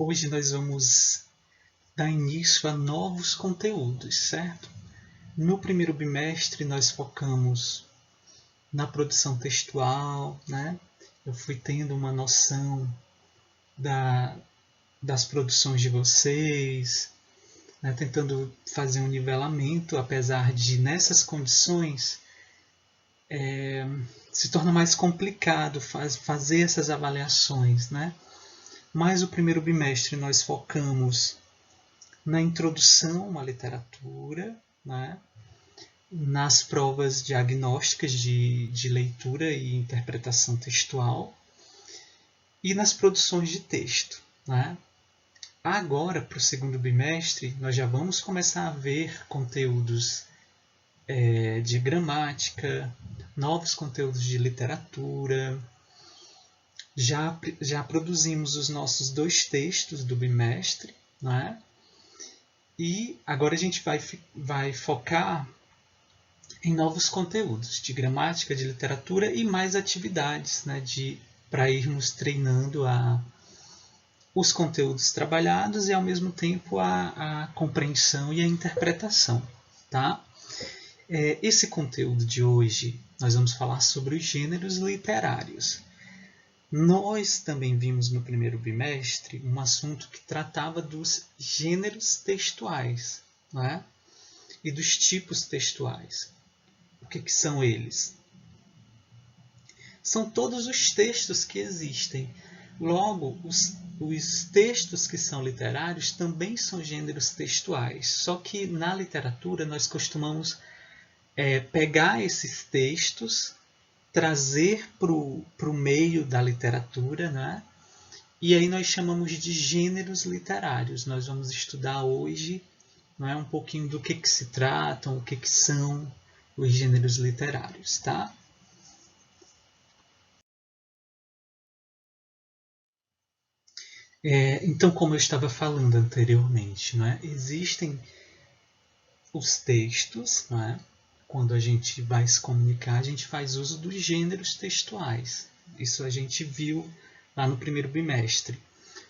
Hoje nós vamos dar início a novos conteúdos, certo? No primeiro bimestre nós focamos na produção textual, né? Eu fui tendo uma noção das produções de vocês, né? Tentando fazer um nivelamento, apesar de nessas condições se torna mais complicado fazer essas avaliações, né? Mas o primeiro bimestre nós focamos na introdução à literatura, né? Nas provas diagnósticas de leitura e interpretação textual e nas produções de texto, né? Agora, para o segundo bimestre, nós já vamos começar a ver conteúdos de gramática, novos conteúdos de literatura. Já produzimos os nossos 2 textos do bimestre, né? E agora a gente vai focar em novos conteúdos de gramática, de literatura e mais atividades, né, para irmos treinando os conteúdos trabalhados e, ao mesmo tempo, a compreensão e a interpretação. Tá? Esse conteúdo de hoje, nós vamos falar sobre os gêneros literários. Nós também vimos no primeiro bimestre um assunto que tratava dos gêneros textuais, né? E dos tipos textuais. O que são eles? São todos os textos que existem. Logo, os textos que são literários também são gêneros textuais. Só que na literatura nós costumamos pegar esses textos, trazer para o meio da literatura, né? E aí nós chamamos de gêneros literários. Nós vamos estudar hoje, né, um pouquinho do que se tratam, o que são os gêneros literários, tá? Então, como eu estava falando anteriormente, né, existem os textos, né? Quando a gente vai se comunicar, a gente faz uso dos gêneros textuais. Isso a gente viu lá no primeiro bimestre.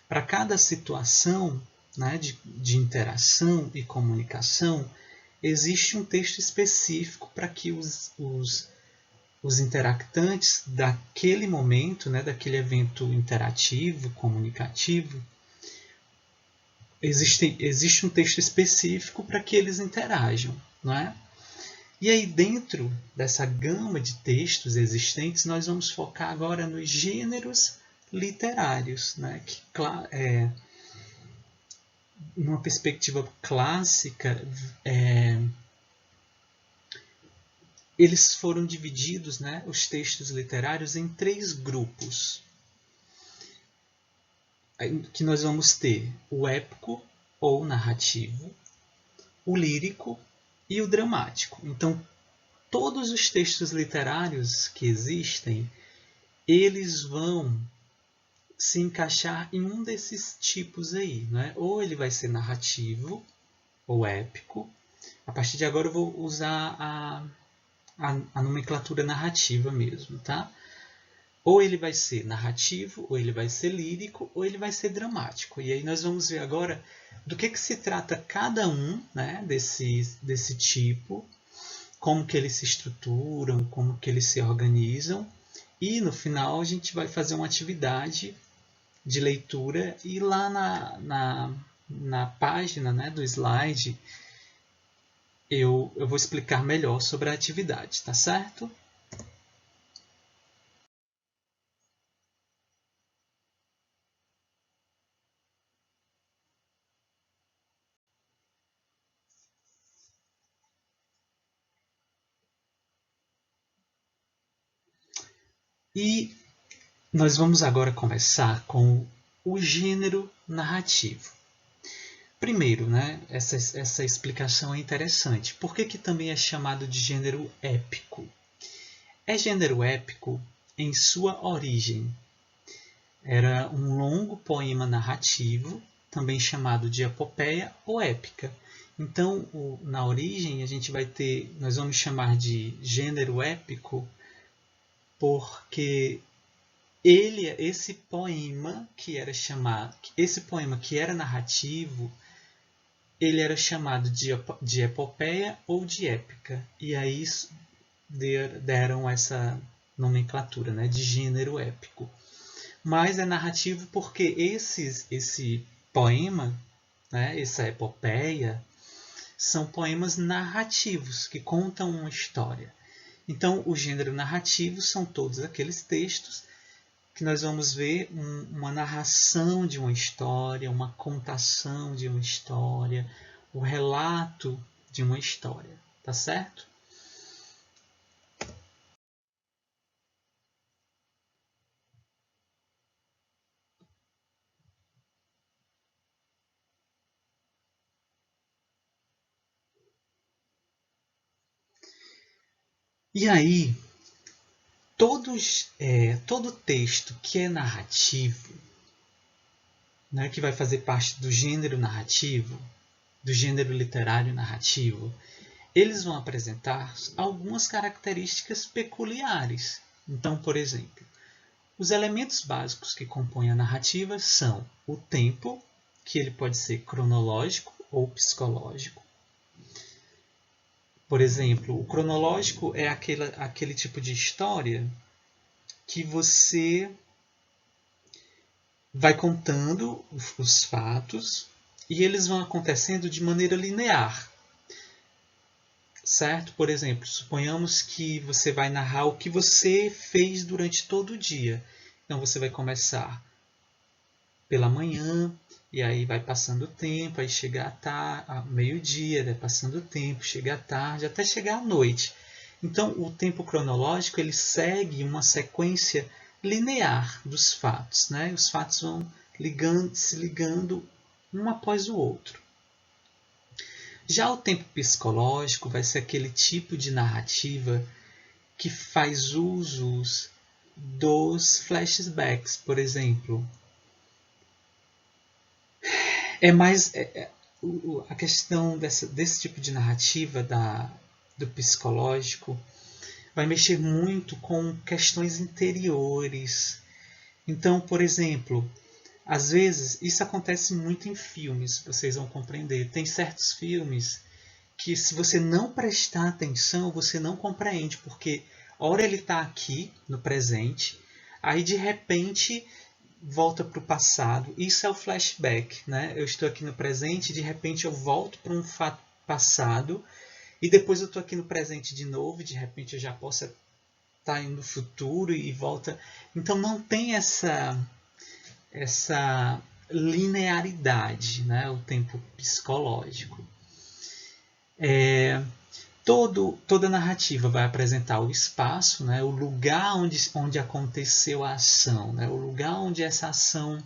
Para cada situação, né, de interação e comunicação, existe um texto específico para que os interactantes daquele momento, né, daquele evento interativo, comunicativo, existe um texto específico para que eles interajam, não é? E aí, dentro dessa gama de textos existentes, nós vamos focar agora nos gêneros literários, né? Que, numa perspectiva clássica, eles foram divididos, né, os textos literários, em 3 grupos, que nós vamos ter o épico ou narrativo, o lírico e o dramático. Então, todos os textos literários que existem, eles vão se encaixar em um desses tipos aí, né? Ou ele vai ser narrativo ou épico. A partir de agora eu vou usar a nomenclatura narrativa mesmo, tá? Ou ele vai ser narrativo, ou ele vai ser lírico, ou ele vai ser dramático. E aí nós vamos ver agora do que se trata cada um, né, desse tipo, como que eles se estruturam, como que eles se organizam. E no final a gente vai fazer uma atividade de leitura e lá na página, né, do slide eu vou explicar melhor sobre a atividade, tá certo? E nós vamos agora começar com o gênero narrativo. Primeiro, né, essa explicação é interessante. Por que também é chamado de gênero épico? É gênero épico em sua origem. Era um longo poema narrativo, também chamado de epopeia ou épica. Então, na origem, a gente nós vamos chamar de gênero épico porque esse poema que era chamado, esse poema que era narrativo, ele era chamado de epopeia ou de épica. E aí deram essa nomenclatura, né, de gênero épico. Mas é narrativo porque esse poema, né, essa epopeia, são poemas narrativos que contam uma história. Então, o gênero narrativo são todos aqueles textos que nós vamos ver uma narração de uma história, uma contação de uma história, o relato de uma história, tá certo? E aí, todo texto que é narrativo, né, que vai fazer parte do gênero narrativo, do gênero literário narrativo, eles vão apresentar algumas características peculiares. Então, por exemplo, os elementos básicos que compõem a narrativa são o tempo, que ele pode ser cronológico ou psicológico. Por exemplo, o cronológico é aquele tipo de história que você vai contando os fatos e eles vão acontecendo de maneira linear. Certo? Por exemplo, suponhamos que você vai narrar o que você fez durante todo o dia. Então você vai começar pela manhã, e aí vai passando o tempo, aí chega a meio-dia, vai passando o tempo, chega à tarde, até chegar à noite. Então, o tempo cronológico ele segue uma sequência linear dos fatos, né? Os fatos vão se ligando um após o outro. Já o tempo psicológico vai ser aquele tipo de narrativa que faz usos dos flashbacks, por exemplo. É mais a questão desse tipo de narrativa do psicológico vai mexer muito com questões interiores. Então, por exemplo, às vezes isso acontece muito em filmes, vocês vão compreender. Tem certos filmes que se você não prestar atenção, você não compreende, porque ora ele está aqui no presente, aí de repente volta para o passado. Isso é o flashback, né? Eu estou aqui no presente e de repente eu volto para um fato passado e depois eu estou aqui no presente de novo e de repente eu já posso estar indo no futuro e volta. Então não tem essa linearidade, né? O tempo psicológico. Toda narrativa vai apresentar o espaço, né? O lugar onde aconteceu a ação, né? O lugar onde essa ação,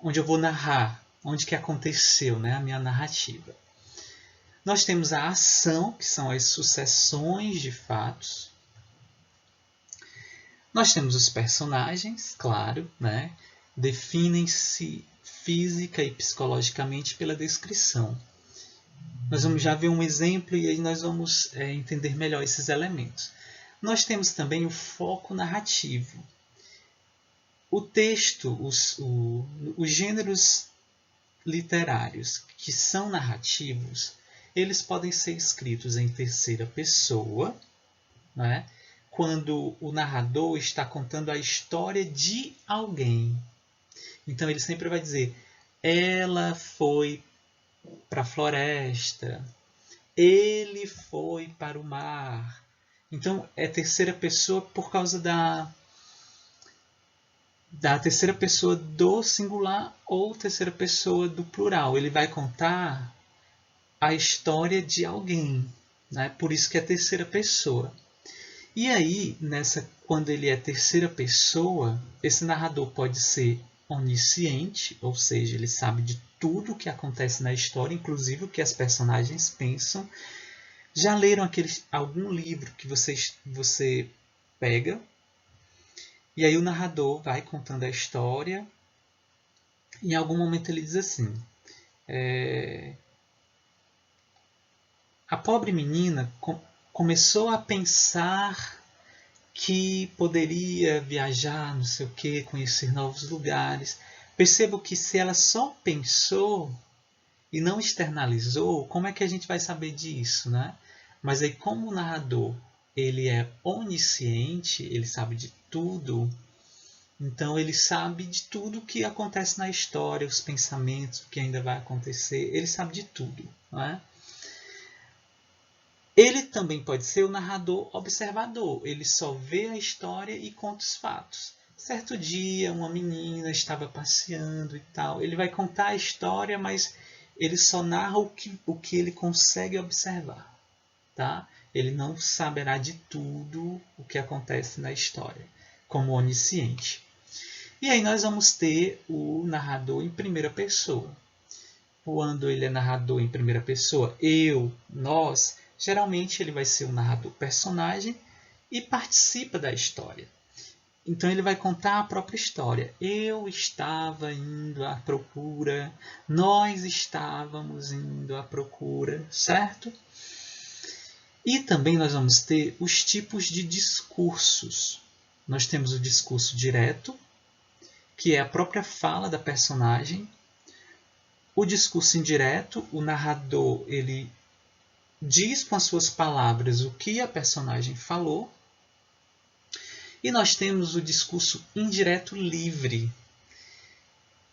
onde eu vou narrar, onde que aconteceu, né? A minha narrativa. Nós temos a ação, que são as sucessões de fatos. Nós temos os personagens, claro, né? Definem-se física e psicologicamente pela descrição. Nós vamos já ver um exemplo e aí nós vamos entender melhor esses elementos. Nós temos também o foco narrativo. O texto, os gêneros literários que são narrativos, eles podem ser escritos em terceira pessoa, né? Quando o narrador está contando a história de alguém. Então ele sempre vai dizer, ela foi para a floresta, ele foi para o mar. Então é terceira pessoa por causa da terceira pessoa do singular ou terceira pessoa do plural. Ele vai contar a história de alguém, né? Por isso que é terceira pessoa. E aí, quando ele é terceira pessoa, esse narrador pode ser onisciente, ou seja, ele sabe de tudo o que acontece na história, inclusive o que as personagens pensam. Já leram algum livro que você pega, e aí o narrador vai contando a história, e em algum momento ele diz assim, a pobre menina começou a pensar que poderia viajar, não sei o que, conhecer novos lugares. Percebo que se ela só pensou e não externalizou, como é que a gente vai saber disso, né? Mas aí, como o narrador ele é onisciente, ele sabe de tudo, então ele sabe de tudo o que acontece na história, os pensamentos, o que ainda vai acontecer, ele sabe de tudo, não é? Ele também pode ser o narrador observador, ele só vê a história e conta os fatos. Certo dia, uma menina estava passeando e tal, ele vai contar a história, mas ele só narra o que ele consegue observar. Tá? Ele não saberá de tudo o que acontece na história, como onisciente. E aí nós vamos ter o narrador em primeira pessoa. Quando ele é narrador em primeira pessoa, eu, nós, geralmente ele vai ser o narrador personagem e participa da história. Então ele vai contar a própria história. Eu estava indo à procura, nós estávamos indo à procura, certo? E também nós vamos ter os tipos de discursos. Nós temos o discurso direto, que é a própria fala da personagem. O discurso indireto, o narrador ele diz com as suas palavras o que a personagem falou. E nós temos o discurso indireto livre,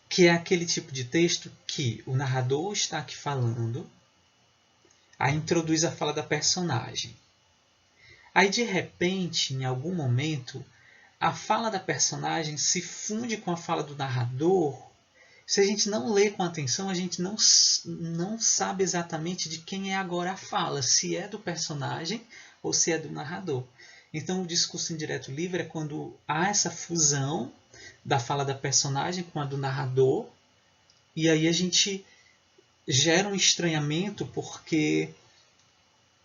que é aquele tipo de texto que o narrador está aqui falando, aí introduz a fala da personagem. Aí, de repente, em algum momento, a fala da personagem se funde com a fala do narrador. Se a gente não lê com atenção, a gente não sabe exatamente de quem é agora a fala, se é do personagem ou se é do narrador. Então, o discurso indireto livre é quando há essa fusão da fala da personagem com a do narrador, e aí a gente gera um estranhamento porque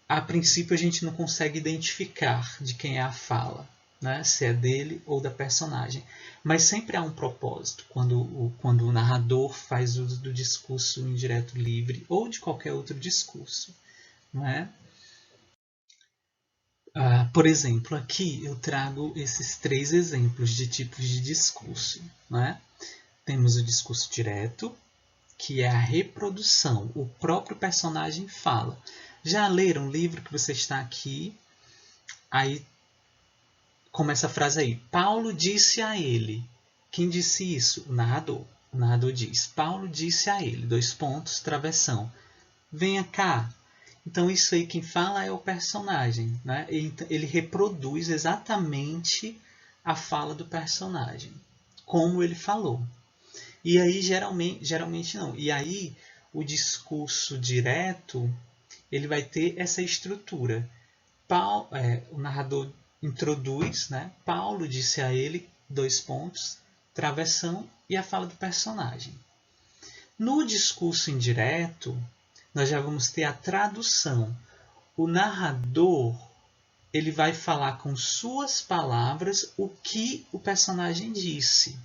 a princípio a gente não consegue identificar de quem é a fala, né? Se é dele ou da personagem. Mas sempre há um propósito quando o narrador faz uso do discurso indireto livre ou de qualquer outro discurso. Não é? Por exemplo, aqui eu trago esses 3 exemplos de tipos de discurso. Não é? Temos o discurso direto, que é a reprodução, o próprio personagem fala. Já leram o livro que você está aqui? Aí começa a frase aí. Paulo disse a ele. Quem disse isso? O narrador. O narrador diz. Paulo disse a ele. 2 pontos, travessão. Venha cá. Então isso aí quem fala é o personagem. Né? Ele reproduz exatamente a fala do personagem. Como ele falou. E aí geralmente não. E aí o discurso direto ele vai ter essa estrutura. O narrador introduz, né? Paulo disse a ele, 2 pontos, travessão e a fala do personagem. No discurso indireto, nós já vamos ter a tradução. O narrador ele vai falar com suas palavras o que o personagem disse.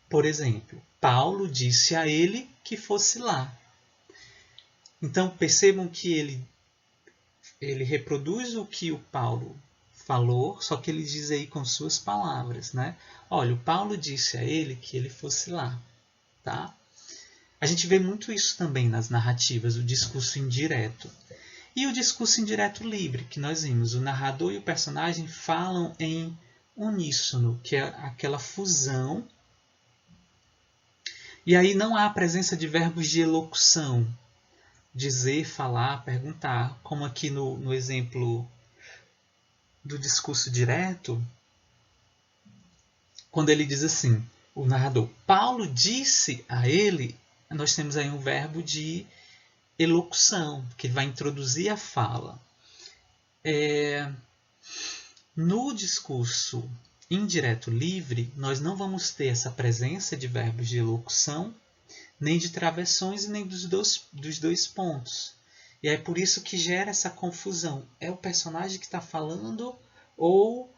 Por exemplo, Paulo disse a ele que fosse lá. Então percebam que ele reproduz o que o Paulo falou, só que ele diz aí com suas palavras, né? Olha, o Paulo disse a ele que ele fosse lá, tá? A gente vê muito isso também nas narrativas, o discurso indireto. E o discurso indireto livre, que nós vimos, o narrador e o personagem falam em uníssono, que é aquela fusão. E aí não há a presença de verbos de elocução, dizer, falar, perguntar, como aqui no exemplo do discurso direto, quando ele diz assim, o narrador, Paulo disse a ele, nós temos aí um verbo de elocução, que vai introduzir a fala. No discurso indireto livre, nós não vamos ter essa presença de verbos de elocução, nem de travessões e nem dos dois pontos. E é por isso que gera essa confusão. É o personagem que está falando ou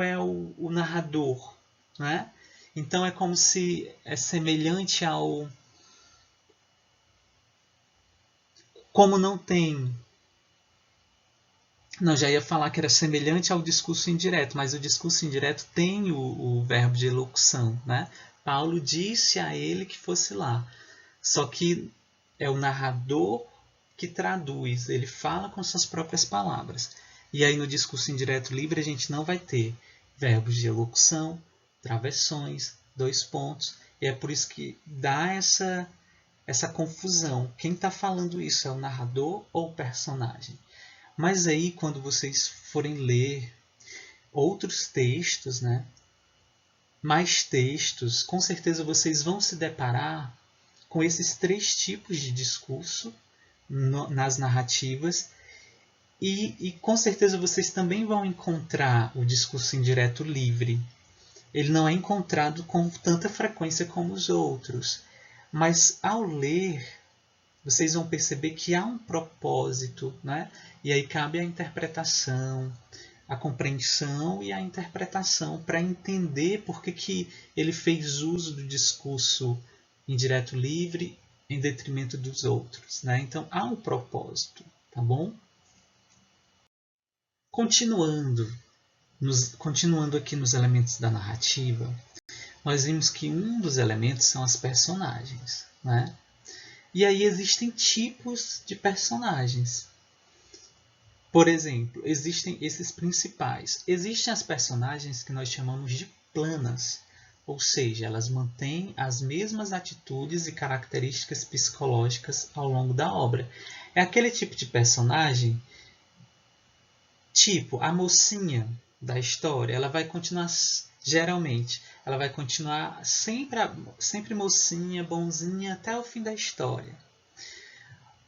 é o narrador? Né? Então é como se é semelhante ao... Como não tem Não, já ia falar que era semelhante ao discurso indireto, mas o discurso indireto tem o verbo de elocução, né? Paulo disse a ele que fosse lá. Só que é o narrador que traduz, ele fala com suas próprias palavras. E aí no discurso indireto livre a gente não vai ter verbos de elocução, travessões, dois pontos. E é por isso que dá essa confusão. Quem está falando isso é o narrador ou o personagem? Mas aí, quando vocês forem ler outros textos, né, mais textos, com certeza vocês vão se deparar com esses três tipos de discurso nas narrativas e com certeza vocês também vão encontrar o discurso indireto livre. Ele não é encontrado com tanta frequência como os outros, mas ao ler vocês vão perceber que há um propósito, né? E aí cabe a interpretação, a compreensão e a interpretação para entender por que ele fez uso do discurso indireto livre em detrimento dos outros, né? Então há um propósito, tá bom? Continuando aqui nos elementos da narrativa, nós vimos que um dos elementos são as personagens, né? E aí existem tipos de personagens. Por exemplo, existem esses principais. Existem as personagens que nós chamamos de planas, ou seja, elas mantêm as mesmas atitudes e características psicológicas ao longo da obra. É aquele tipo de personagem, tipo a mocinha da história, ela vai continuar, geralmente, ela vai continuar sempre mocinha, bonzinha até o fim da história.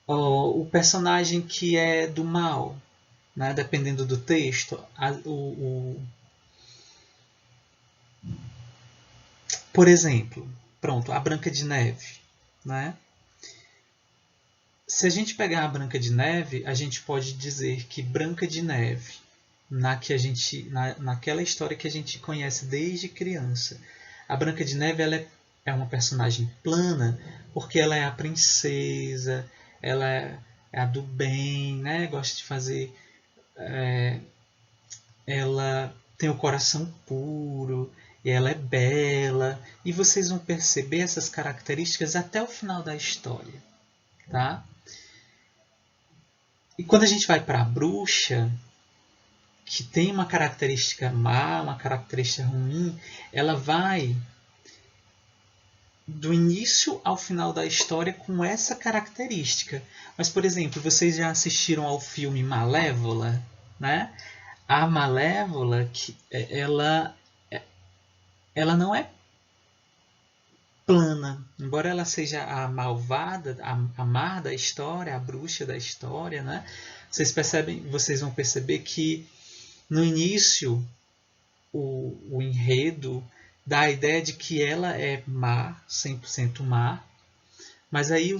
O personagem que é do mal, né, dependendo do texto, por exemplo, pronto, a Branca de Neve, né? Se a gente pegar a Branca de Neve, a gente pode dizer que Branca de Neve, naquela história que a gente conhece desde criança, a Branca de Neve ela é uma personagem plana porque ela é a princesa, ela é a do bem, né? Gosta de fazer, ela tem o coração puro, e ela é bela, e vocês vão perceber essas características até o final da história, tá? E quando a gente vai para a bruxa, que tem uma característica má, uma característica ruim, ela vai do início ao final da história com essa característica. Mas, por exemplo, vocês já assistiram ao filme Malévola, né? A Malévola, ela não é plana, embora ela seja a malvada, a má da história, a bruxa da história, né? Vocês vão perceber que no início o enredo dá a ideia de que ela é má, 100% má, mas aí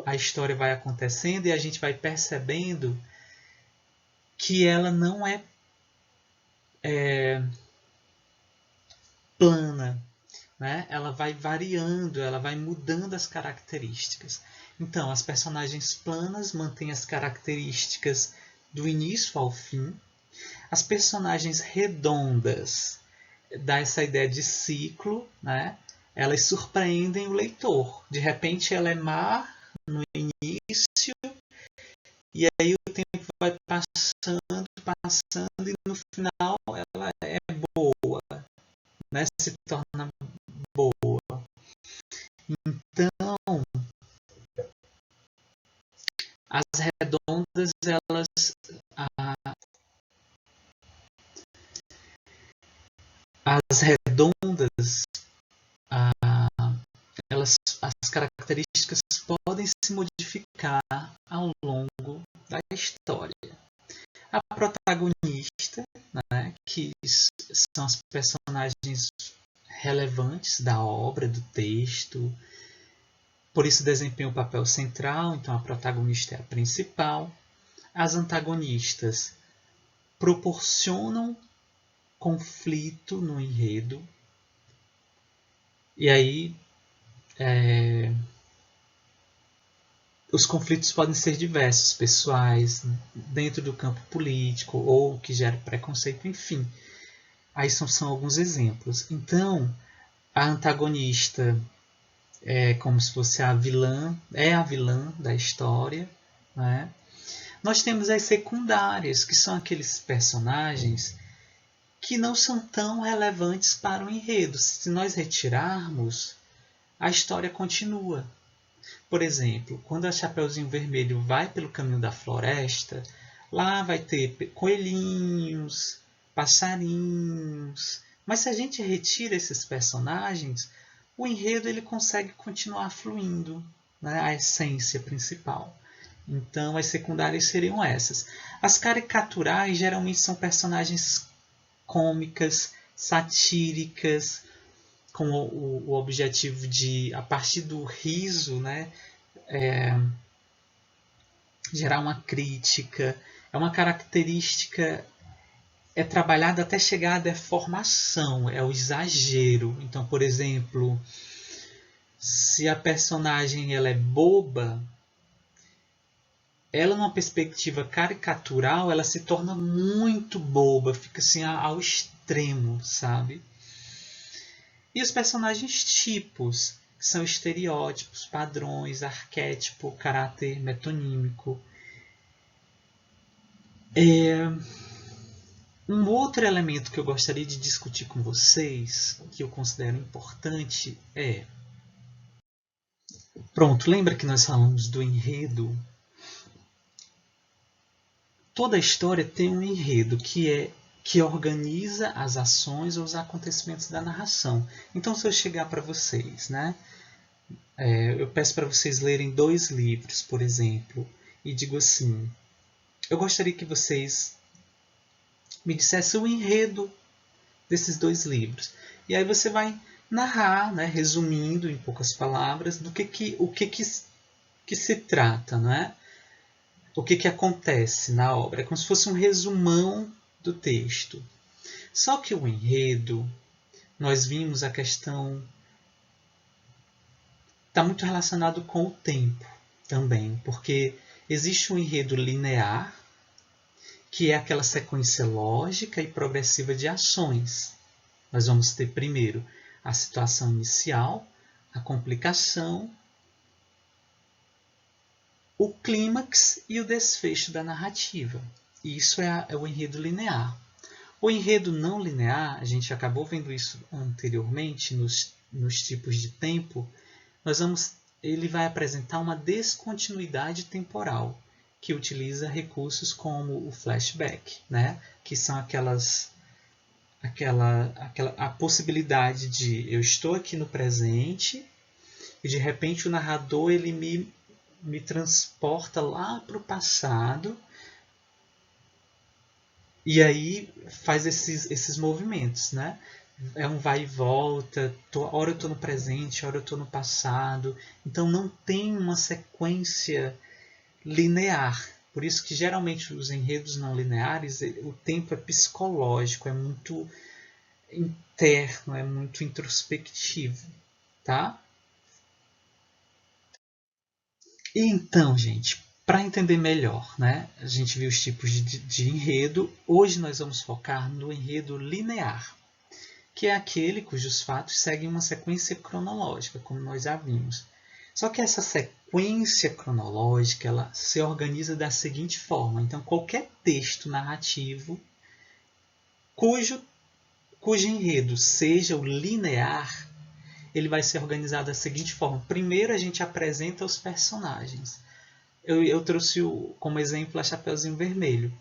a história vai acontecendo e a gente vai percebendo que ela não é plana, né? Ela vai variando, ela vai mudando as características. Então, as personagens planas mantêm as características do início ao fim. As personagens redondas dá essa ideia de ciclo, né? Elas surpreendem o leitor. De repente ela é má no início e aí o tempo vai passando e no final ela é boa, né? Se torna boa. Então, as redondas, as redondas, as características podem se modificar ao longo da história. A protagonista, né, que são as personagens relevantes da obra, do texto, por isso desempenha o papel central, então a protagonista é a principal. As antagonistas proporcionam conflito no enredo, e aí os conflitos podem ser diversos, pessoais, dentro do campo político, ou que gera preconceito, enfim. Aí são alguns exemplos. Então, a antagonista é como se fosse a vilã da história, né? Nós temos as secundárias, que são aqueles personagens que não são tão relevantes para o enredo. Se nós retirarmos, a história continua. Por exemplo, quando a Chapeuzinho Vermelho vai pelo caminho da floresta, lá vai ter coelhinhos, passarinhos. Mas se a gente retira esses personagens, o enredo ele consegue continuar fluindo, né? A essência principal. Então, as secundárias seriam essas. As caricaturais geralmente são personagens cômicas, satíricas, com o objetivo de, a partir do riso, né, gerar uma crítica. É uma característica, é trabalhada até chegar à deformação, é o exagero. Então, por exemplo, se a personagem ela é boba, ela numa perspectiva caricatural, ela se torna muito boba, fica assim ao extremo, sabe? E os personagens tipos, que são estereótipos, padrões, arquétipo, caráter metonímico. Um outro elemento que eu gostaria de discutir com vocês, que eu considero importante, é... Pronto, lembra que nós falamos do enredo? Toda história tem um enredo que organiza as ações ou os acontecimentos da narração. Então, se eu chegar para vocês, né, eu peço para vocês lerem 2 livros, por exemplo, e digo assim, eu gostaria que vocês me dissessem o enredo desses 2 livros. E aí você vai narrar, né, resumindo em poucas palavras, do que se trata, né? O que acontece na obra. É como se fosse um resumão do texto. Só que o enredo, nós vimos a questão, está muito relacionado com o tempo também, porque existe um enredo linear, que é aquela sequência lógica e progressiva de ações. Nós vamos ter primeiro a situação inicial, a complicação, o clímax e o desfecho da narrativa. E isso é o enredo linear. O enredo não linear, a gente acabou vendo isso anteriormente nos tipos de tempo, ele vai apresentar uma descontinuidade temporal, que utiliza recursos como o flashback, né? Que são a possibilidade de eu estou aqui no presente e de repente o narrador ele me transporta lá para o passado e aí faz esses movimentos, né? É um vai e volta, hora eu estou no presente, hora eu estou no passado. Então não tem uma sequência linear. Por isso que geralmente os enredos não lineares, o tempo é psicológico, é muito interno, é muito introspectivo, tá? E então, gente, para entender melhor, né? A gente viu os tipos de enredo. Hoje nós vamos focar no enredo linear, que é aquele cujos fatos seguem uma sequência cronológica, como nós já vimos. Só que essa sequência cronológica ela se organiza da seguinte forma. Então, qualquer texto narrativo cujo enredo seja o linear, ele vai ser organizado da seguinte forma. Primeiro, a gente apresenta os personagens. Eu trouxe como exemplo a Chapeuzinho Vermelho.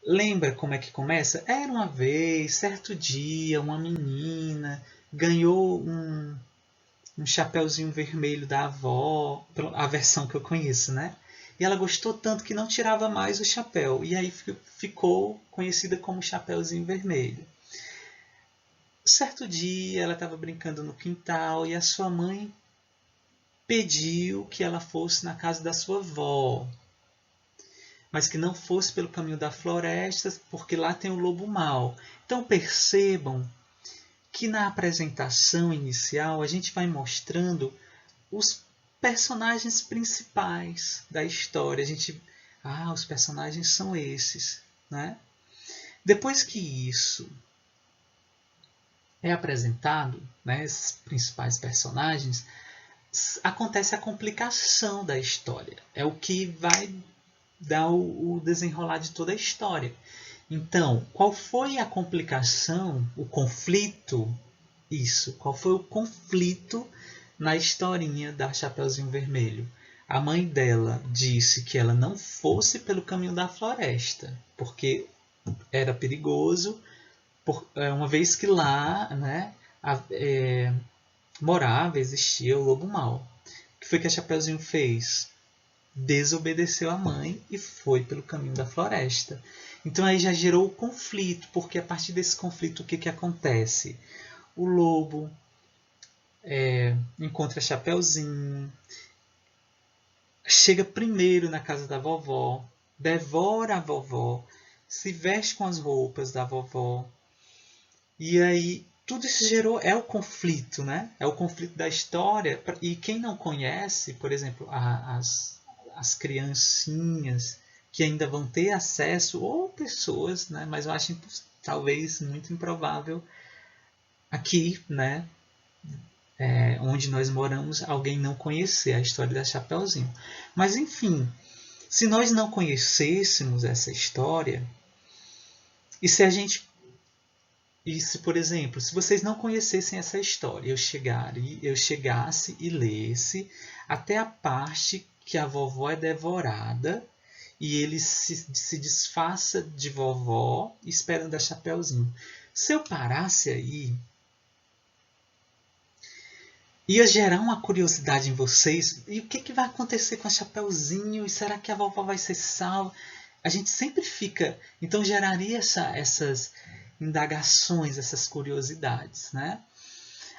Lembra como é que começa? Era uma vez, certo dia, uma menina ganhou um chapeuzinho vermelho da avó, a versão que eu conheço, né? E ela gostou tanto que não tirava mais o chapéu. E aí ficou conhecida como Chapeuzinho Vermelho. Certo dia, ela estava brincando no quintal e a sua mãe pediu que ela fosse na casa da sua avó, mas que não fosse pelo caminho da floresta, porque lá tem o lobo mau. Então percebam que na apresentação inicial a gente vai mostrando os personagens principais da história. A gente, os personagens são esses, né? Depois que isso é apresentado, né, esses principais personagens, acontece a complicação da história. É o que vai dar o desenrolar de toda a história. Então, qual foi a complicação, o conflito? Isso, qual foi o conflito na historinha da Chapeuzinho Vermelho? A mãe dela disse que ela não fosse pelo caminho da floresta, porque era perigoso, uma vez que lá, né, morava, existia o lobo mau. O que foi que a Chapeuzinho fez? Desobedeceu a mãe e foi pelo caminho da floresta. Então aí já gerou o conflito, porque a partir desse conflito o que acontece? O lobo encontra a Chapeuzinho, chega primeiro na casa da vovó, devora a vovó, se veste com as roupas da vovó. E aí tudo isso gerou, é o conflito, né? É o conflito da história. E quem não conhece, por exemplo, as criancinhas que ainda vão ter acesso, ou pessoas, né? Mas eu acho talvez muito improvável aqui, né? Onde nós moramos, alguém não conhecer a história da Chapeuzinho. Mas enfim, se nós não conhecêssemos essa história, e se, por exemplo, se vocês não conhecessem essa história, eu chegasse e lesse até a parte que a vovó é devorada e ele se disfarça de vovó esperando a Chapeuzinho. Se eu parasse aí, ia gerar uma curiosidade em vocês. E o que vai acontecer com a Chapeuzinho? E será que a vovó vai ser salva? A gente sempre fica... Então geraria essas indagações, essas curiosidades, né?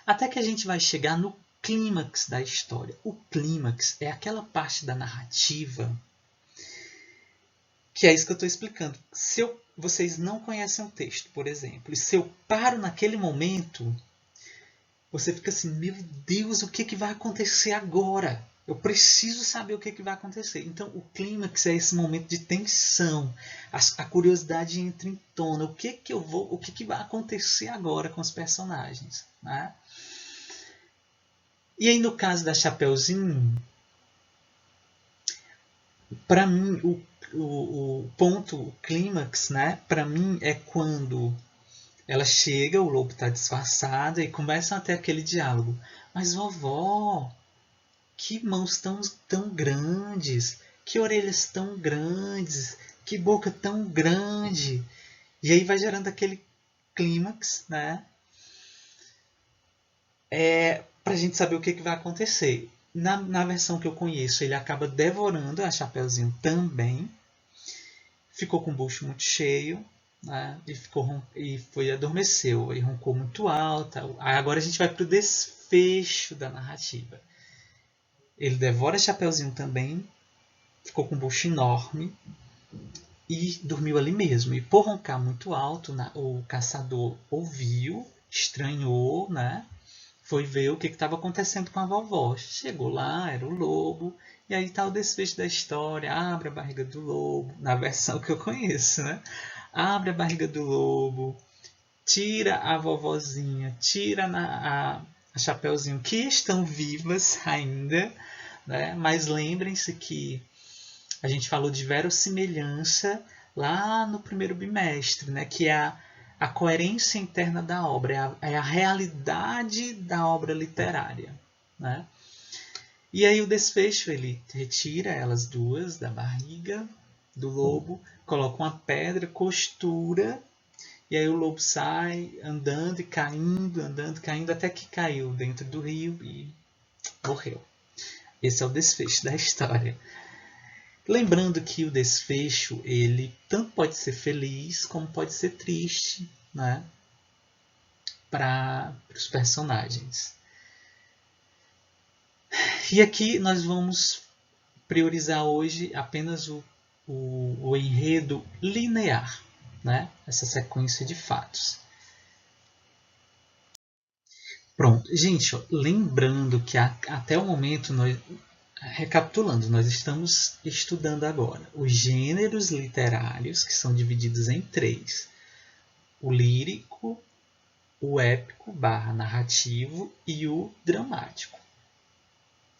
Até que a gente vai chegar no clímax da história. O clímax é aquela parte da narrativa que é isso que eu estou explicando. Vocês não conhecem o texto, por exemplo, e se eu paro naquele momento, você fica assim, meu Deus, o que vai acontecer agora? Eu preciso saber o que vai acontecer. Então, o clímax é esse momento de tensão. A curiosidade entra em tona. O que vai acontecer agora com os personagens? Né? E aí, no caso da Chapeuzinho, para mim, o ponto, o clímax, né? Para mim, é quando ela chega, o lobo está disfarçado e começam a ter aquele diálogo. Mas vovó, que mãos tão grandes, que orelhas tão grandes, que boca tão grande. E aí vai gerando aquele clímax, né? Pra gente saber o que vai acontecer. Na versão que eu conheço, ele acaba devorando a Chapeuzinho também. Ficou com o bucho muito cheio, né? Adormeceu, e roncou muito alto. Agora a gente vai para o desfecho da narrativa. Ele devora a Chapeuzinho também, ficou com um bucho enorme e dormiu ali mesmo. E por roncar muito alto, o caçador ouviu, estranhou, né? Foi ver o que estava acontecendo com a vovó. Chegou lá, era o lobo. E aí está o desfecho da história. Abre a barriga do lobo, na versão que eu conheço, né? Abre a barriga do lobo, tira a vovozinha, tira a Chapeuzinho, que estão vivas ainda, né? Mas lembrem-se que a gente falou de verossimilhança lá no primeiro bimestre, né? Que é a coerência interna da obra, é a realidade da obra literária, né? E aí o desfecho, ele retira elas duas da barriga do lobo, coloca uma pedra, costura, e aí o lobo sai andando e andando, caindo, até que caiu dentro do rio e morreu. Esse é o desfecho da história. Lembrando que o desfecho, ele tanto pode ser feliz como pode ser triste, né? Para os personagens. E aqui nós vamos priorizar hoje apenas o enredo linear, né? Essa sequência de fatos. Pronto, gente, ó, lembrando que até o momento recapitulando, nós estamos estudando agora os gêneros literários, que são divididos em 3. O lírico, o épico / narrativo e o dramático.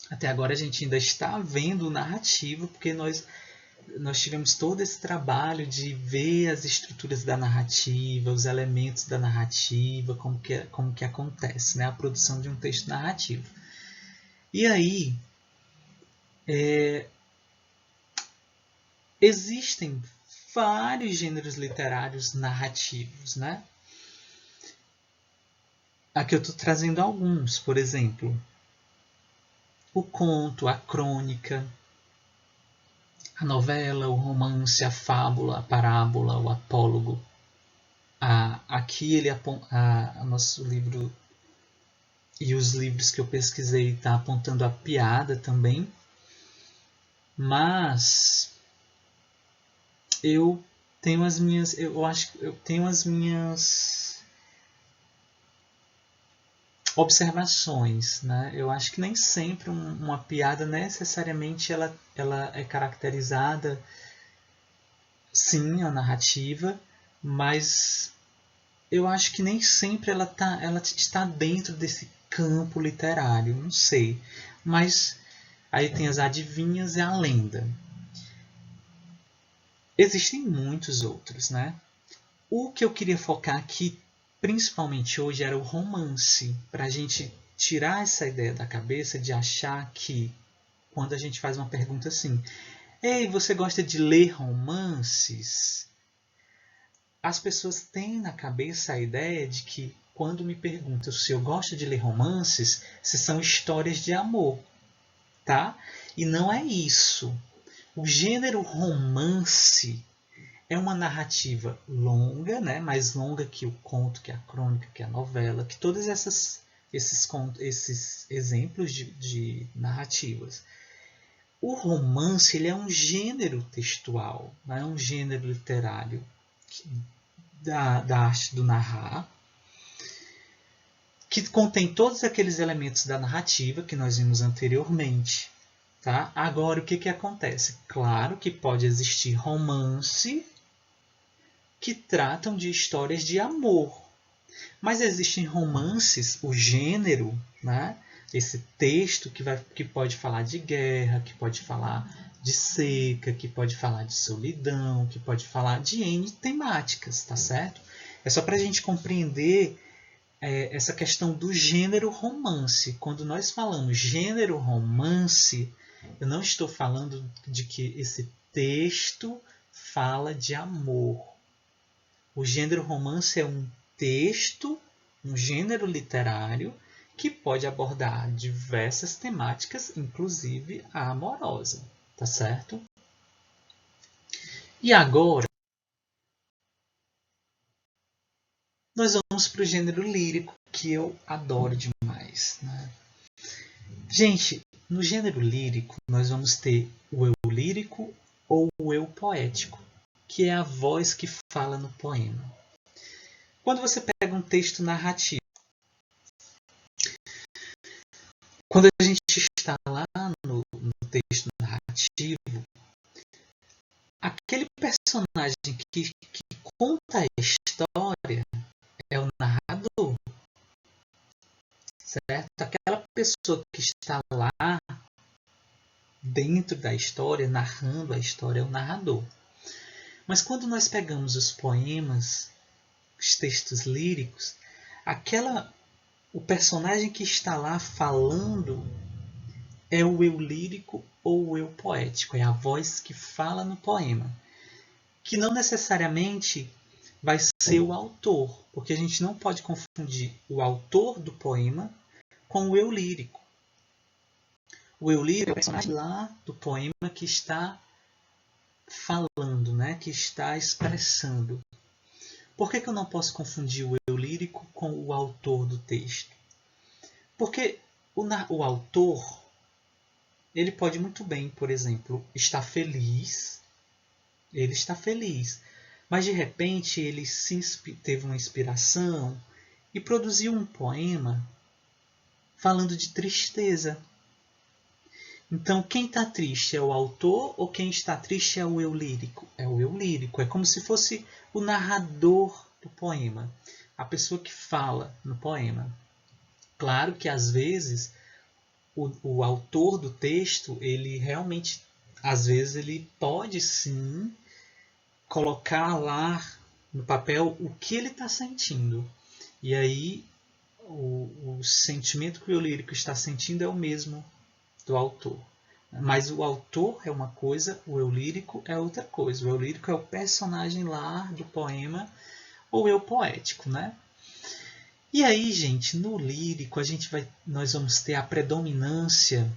Até agora a gente ainda está vendo o narrativo, porque nós tivemos todo esse trabalho de ver as estruturas da narrativa, os elementos da narrativa, como que acontece, né? A produção de um texto narrativo. E aí, existem vários gêneros literários narrativos, né? Aqui eu estou trazendo alguns, por exemplo, o conto, a crônica, a novela, o romance, a fábula, a parábola, o apólogo. Aqui nosso livro e os livros que eu pesquisei está apontando a piada também, mas eu tenho as minhas observações, né? Eu acho que nem sempre uma piada necessariamente ela é caracterizada, sim, a narrativa, mas eu acho que nem sempre ela está dentro desse campo literário, não sei. Mas aí tem as adivinhas e a lenda. Existem muitos outros, né? O que eu queria focar aqui, principalmente hoje, era o romance, para a gente tirar essa ideia da cabeça de achar que, quando a gente faz uma pergunta assim, ei, você gosta de ler romances? As pessoas têm na cabeça a ideia de que, quando me perguntam se eu gosto de ler romances, se são histórias de amor, tá? E não é isso. O gênero romance é uma narrativa longa, né? Mais longa que o conto, que a crônica, que a novela, que todos esses exemplos de narrativas. O romance ele é um gênero textual, né? Um gênero literário da arte do narrar, que contém todos aqueles elementos da narrativa que nós vimos anteriormente. Tá? Agora, o que acontece? Claro que pode existir romance que tratam de histórias de amor, mas existem romances, o gênero, né? Esse texto que pode falar de guerra, que pode falar de seca, que pode falar de solidão, que pode falar de N temáticas, tá certo? É só para a gente compreender essa questão do gênero romance. Quando nós falamos gênero romance, eu não estou falando de que esse texto fala de amor. O gênero romance é um texto, um gênero literário, que pode abordar diversas temáticas, inclusive a amorosa, tá certo? E agora, nós vamos para o gênero lírico, que eu adoro demais, né? Gente, no gênero lírico, nós vamos ter o eu lírico ou o eu poético, que é a voz que fala no poema. Quando você pega um texto narrativo, quando a gente está lá no texto narrativo, aquele personagem que conta a história é o narrador, certo? Aquela pessoa que está lá dentro da história, narrando a história, é o narrador. Mas quando nós pegamos os poemas, os textos líricos, o personagem que está lá falando é o eu lírico ou o eu poético, é a voz que fala no poema, que não necessariamente vai ser o autor, porque a gente não pode confundir o autor do poema com o eu lírico. O eu lírico é o personagem lá do poema que está falando, né? Que está expressando. Por que eu não posso confundir o eu lírico com o autor do texto? Porque o autor, ele pode muito bem, por exemplo, estar feliz. Ele está feliz. Mas de repente ele teve uma inspiração e produziu um poema falando de tristeza. Então, quem está triste é o autor ou quem está triste é o eu lírico? É o eu lírico. É como se fosse o narrador do poema, a pessoa que fala no poema. Claro que às vezes o autor do texto, ele realmente, às vezes, ele pode sim colocar lá no papel o que ele está sentindo. E aí o sentimento que o eu lírico está sentindo é o mesmo do autor. Mas o autor é uma coisa, o eu lírico é outra coisa. O eu lírico é o personagem lá do poema, ou eu poético, né? E aí, gente, no lírico nós vamos ter a predominância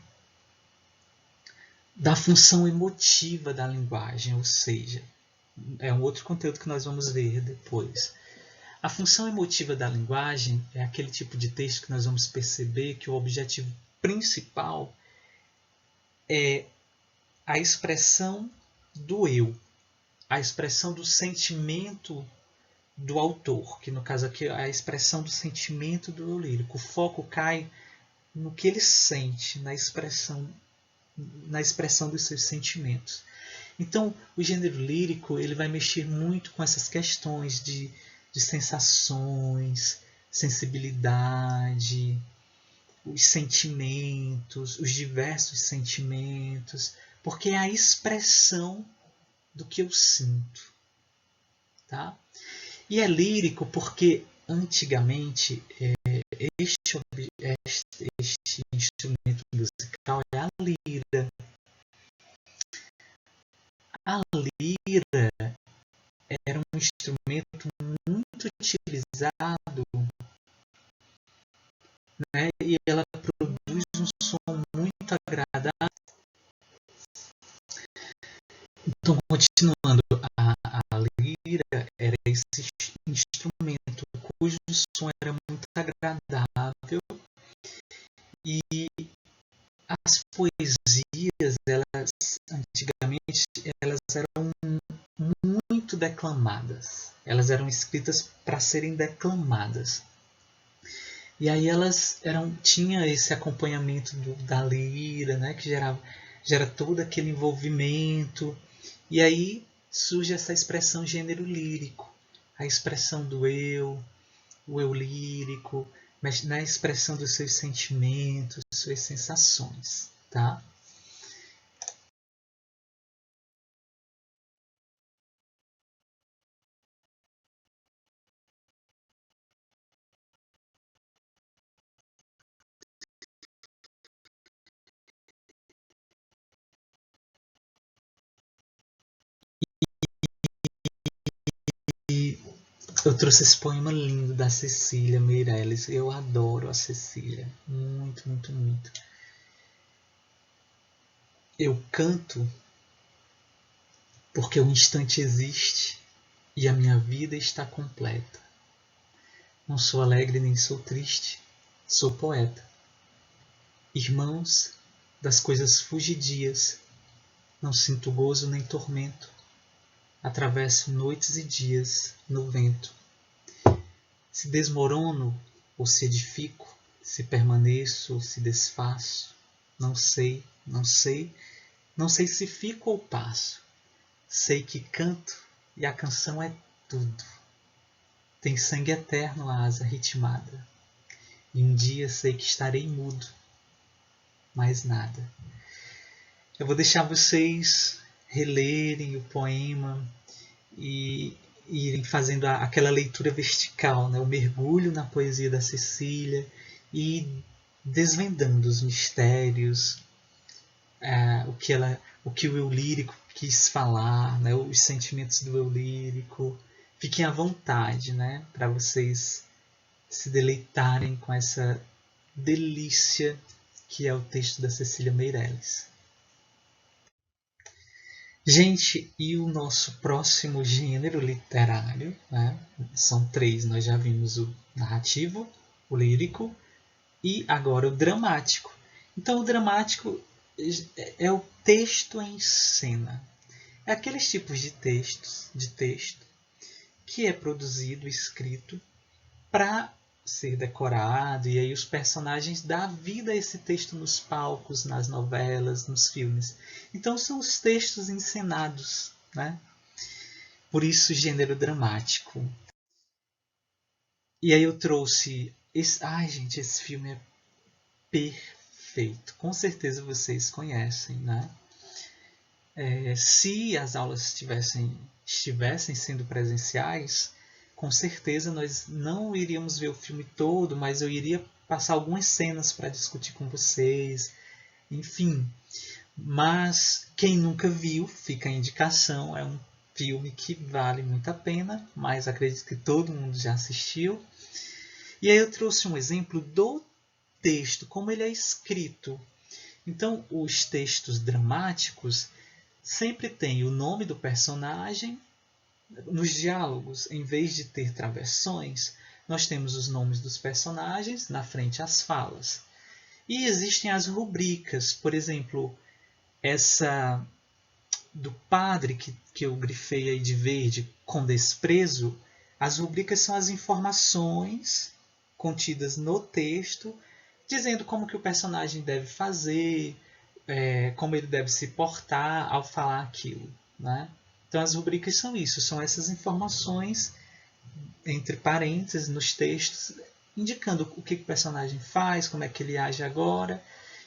da função emotiva da linguagem, ou seja, é um outro conteúdo que nós vamos ver depois. A função emotiva da linguagem é aquele tipo de texto que nós vamos perceber que o objetivo principal é a expressão do eu, a expressão do sentimento do autor, que no caso aqui é a expressão do sentimento do eu lírico. O foco cai no que ele sente, na expressão dos seus sentimentos. Então, o gênero lírico ele vai mexer muito com essas questões de sensações, sensibilidade, os sentimentos, os diversos sentimentos, porque é a expressão do que eu sinto. Tá? E é lírico porque antigamente este instrumento musical é a lira. A lira era um instrumento muito utilizado, né? E ela produz um som muito agradável. Então, continuando, a lira era esse instrumento cujo som era muito agradável e as poesias, elas antigamente, elas eram muito declamadas. Elas eram escritas para serem declamadas. E aí elas tinha esse acompanhamento da lira, né, que gera todo aquele envolvimento. E aí surge essa expressão gênero lírico, a expressão do eu, o eu lírico, mas na expressão dos seus sentimentos, suas sensações, tá? E eu trouxe esse poema lindo da Cecília Meirelles. Eu adoro a Cecília. Muito, muito, muito. Eu canto porque o instante existe e a minha vida está completa. Não sou alegre nem sou triste, sou poeta. Irmãos das coisas fugidias, não sinto gozo nem tormento. Atravesso noites e dias no vento. Se desmorono ou se edifico, se permaneço ou se desfaço, não sei, não sei, não sei se fico ou passo. Sei que canto e a canção é tudo. Tem sangue eterno a asa ritmada. E um dia sei que estarei mudo, mais nada. Eu vou deixar vocês relerem o poema e irem fazendo aquela leitura vertical, né? O mergulho na poesia da Cecília e desvendando os mistérios, o que o eu lírico quis falar, né? Os sentimentos do eu lírico. Fiquem à vontade, né? Para vocês se deleitarem com essa delícia que é o texto da Cecília Meirelles. Gente, e o nosso próximo gênero literário, né? São 3, nós já vimos o narrativo, o lírico e agora o dramático. Então o dramático é o texto em cena. É aqueles tipos de texto que é produzido, escrito, para ser decorado, e aí os personagens dão vida a esse texto nos palcos, nas novelas, nos filmes. Então são os textos encenados, né? Por isso gênero dramático. E aí eu trouxe... Ai, gente, esse filme é perfeito. Com certeza vocês conhecem, né? Se as aulas estivessem sendo presenciais, com certeza nós não iríamos ver o filme todo, mas eu iria passar algumas cenas para discutir com vocês, enfim. Mas quem nunca viu, fica a indicação, é um filme que vale muito a pena, mas acredito que todo mundo já assistiu. E aí eu trouxe um exemplo do texto, como ele é escrito. Então, os textos dramáticos sempre tem o nome do personagem. Nos diálogos, em vez de ter travessões, nós temos os nomes dos personagens, na frente as falas. E existem as rubricas, por exemplo, essa do padre que eu grifei aí de verde, com desprezo. As rubricas são as informações contidas no texto, dizendo como que o personagem deve fazer, como ele deve se portar ao falar aquilo, né? Então as rubricas são isso, são essas informações entre parênteses nos textos, indicando o que o personagem faz, como é que ele age agora.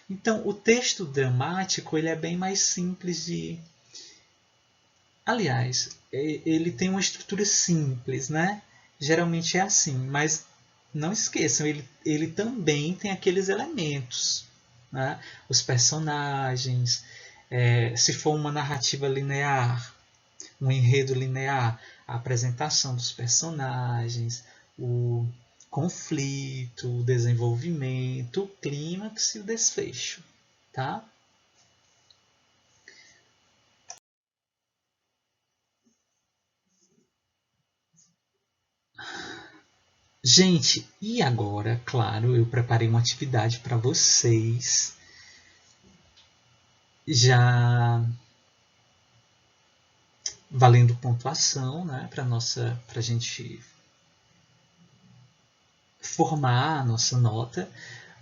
Então o texto dramático ele é bem mais simples de... Aliás, ele tem uma estrutura simples, né? Geralmente é assim, mas não esqueçam, ele também tem aqueles elementos, né? Os personagens, se for uma narrativa linear, um enredo linear, a apresentação dos personagens, o conflito, o desenvolvimento, o clímax e o desfecho, tá? Gente, e agora, claro, eu preparei uma atividade para vocês. Já valendo pontuação, né, para a gente formar a nossa nota,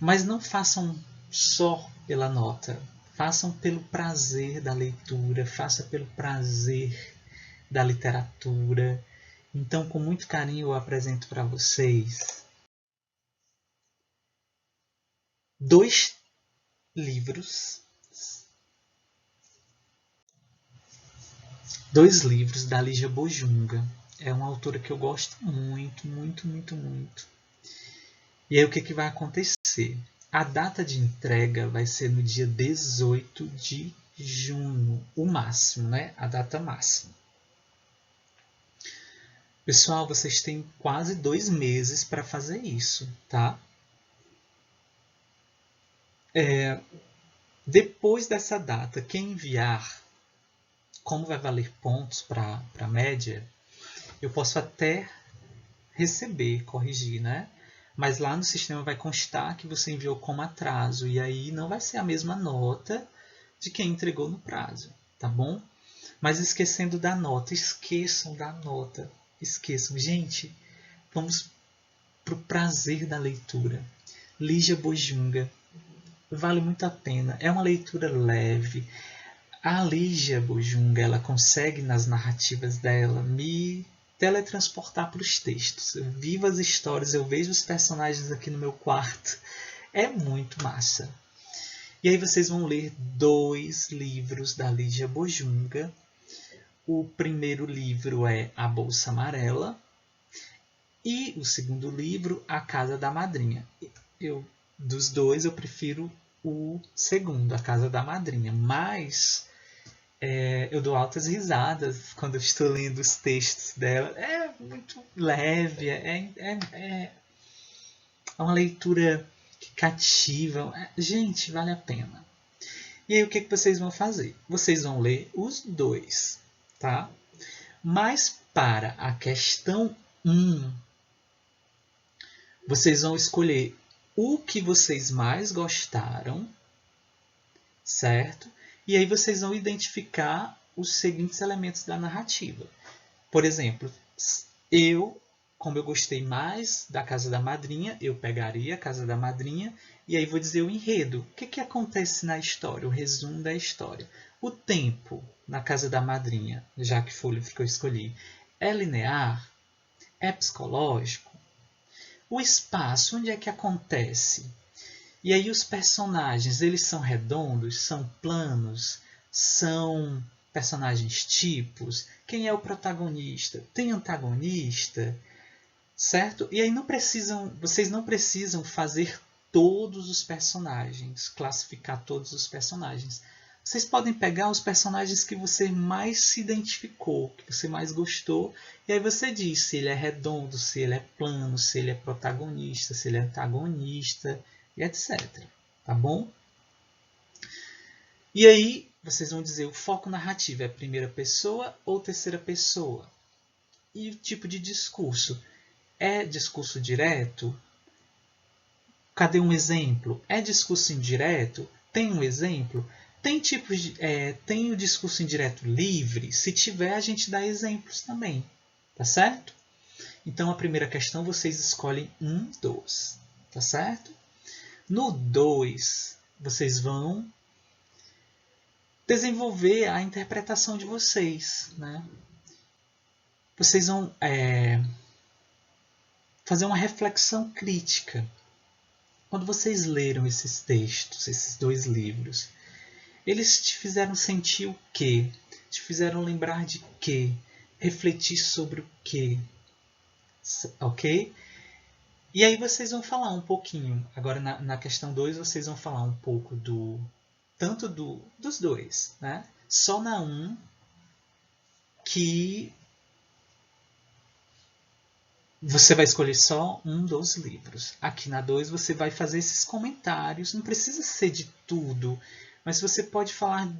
mas não façam só pela nota, façam pelo prazer da leitura, façam pelo prazer da literatura. Então, com muito carinho, eu apresento para vocês 2 livros, 2 livros da Lígia Bojunga. É uma autora que eu gosto muito, muito, muito, muito. E aí o que vai acontecer? A data de entrega vai ser no dia 18 de junho, o máximo, né? A data máxima. Pessoal, vocês têm quase 2 meses para fazer isso, tá? Depois dessa data, quem enviar, como vai valer pontos para a média, eu posso até receber, corrigir, né? Mas lá no sistema vai constar que você enviou como atraso, e aí não vai ser a mesma nota de quem entregou no prazo, tá bom? Mas esquecendo da nota, esqueçam da nota, esqueçam. Gente, vamos pro prazer da leitura. Lígia Bojunga, vale muito a pena, é uma leitura leve. A Lígia Bojunga, ela consegue nas narrativas dela me teletransportar para os textos. Eu vivo as histórias, eu vejo os personagens aqui no meu quarto. É muito massa. E aí vocês vão ler 2 livros da Lígia Bojunga. O primeiro livro é A Bolsa Amarela e o segundo livro, A Casa da Madrinha. Dos 2, eu prefiro o segundo, A Casa da Madrinha, mas eu dou altas risadas quando eu estou lendo os textos dela. É muito leve, é uma leitura que cativa. Gente, vale a pena. E aí o que vocês vão fazer? Vocês vão ler os 2, tá? Mas para a questão 1, vocês vão escolher o que vocês mais gostaram, certo? E aí vocês vão identificar os seguintes elementos da narrativa. Por exemplo, eu como eu gostei mais da Casa da Madrinha, eu pegaria a Casa da Madrinha e aí vou dizer o enredo. O que acontece na história? O resumo da história. O tempo na Casa da Madrinha, já que foi o livro que eu escolhi, é linear? É psicológico? O espaço, onde é que acontece? E aí os personagens, eles são redondos? São planos? São personagens tipos? Quem é o protagonista? Tem antagonista? Certo? E aí vocês não precisam fazer todos os personagens, classificar todos os personagens. Vocês podem pegar os personagens que você mais se identificou, que você mais gostou, e aí você diz se ele é redondo, se ele é plano, se ele é protagonista, se ele é antagonista, e etc. Tá bom? E aí vocês vão dizer o foco narrativo é primeira pessoa ou terceira pessoa? E o tipo de discurso? É discurso direto? Cadê um exemplo? É discurso indireto? Tem um exemplo? Tem o discurso indireto livre? Se tiver, a gente dá exemplos também. Tá certo? Então, a primeira questão, vocês escolhem 1, 2. Tá certo? No 2, vocês vão desenvolver a interpretação de vocês. Né? Vocês vão fazer uma reflexão crítica. Quando vocês leram esses textos, esses 2 livros, eles te fizeram sentir o quê? Te fizeram lembrar de quê? Refletir sobre o quê? Ok? E aí vocês vão falar um pouquinho. Agora na questão 2 vocês vão falar um pouco dos 2. Né? Só na 1 que você vai escolher só um dos livros. Aqui na 2 você vai fazer esses comentários. Não precisa ser de tudo, mas você pode falar,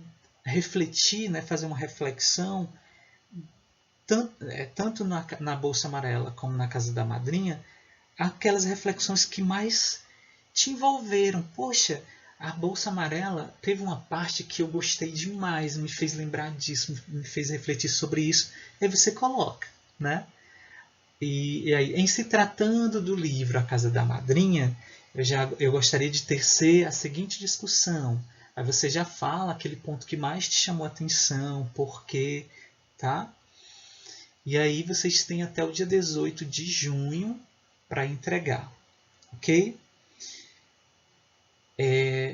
refletir, né, fazer uma reflexão, tanto na Bolsa Amarela como na Casa da Madrinha, aquelas reflexões que mais te envolveram. Poxa, a Bolsa Amarela teve uma parte que eu gostei demais, me fez lembrar disso, me fez refletir sobre isso. Aí você coloca, né? E aí, em se tratando do livro A Casa da Madrinha, eu gostaria de tecer a seguinte discussão. Aí você já fala aquele ponto que mais te chamou a atenção, por quê, tá? E aí vocês têm até o dia 18 de junho para entregar, ok?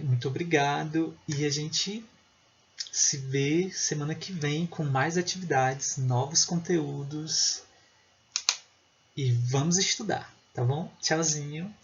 Muito obrigado e a gente se vê semana que vem com mais atividades, novos conteúdos. E vamos estudar, tá bom? Tchauzinho.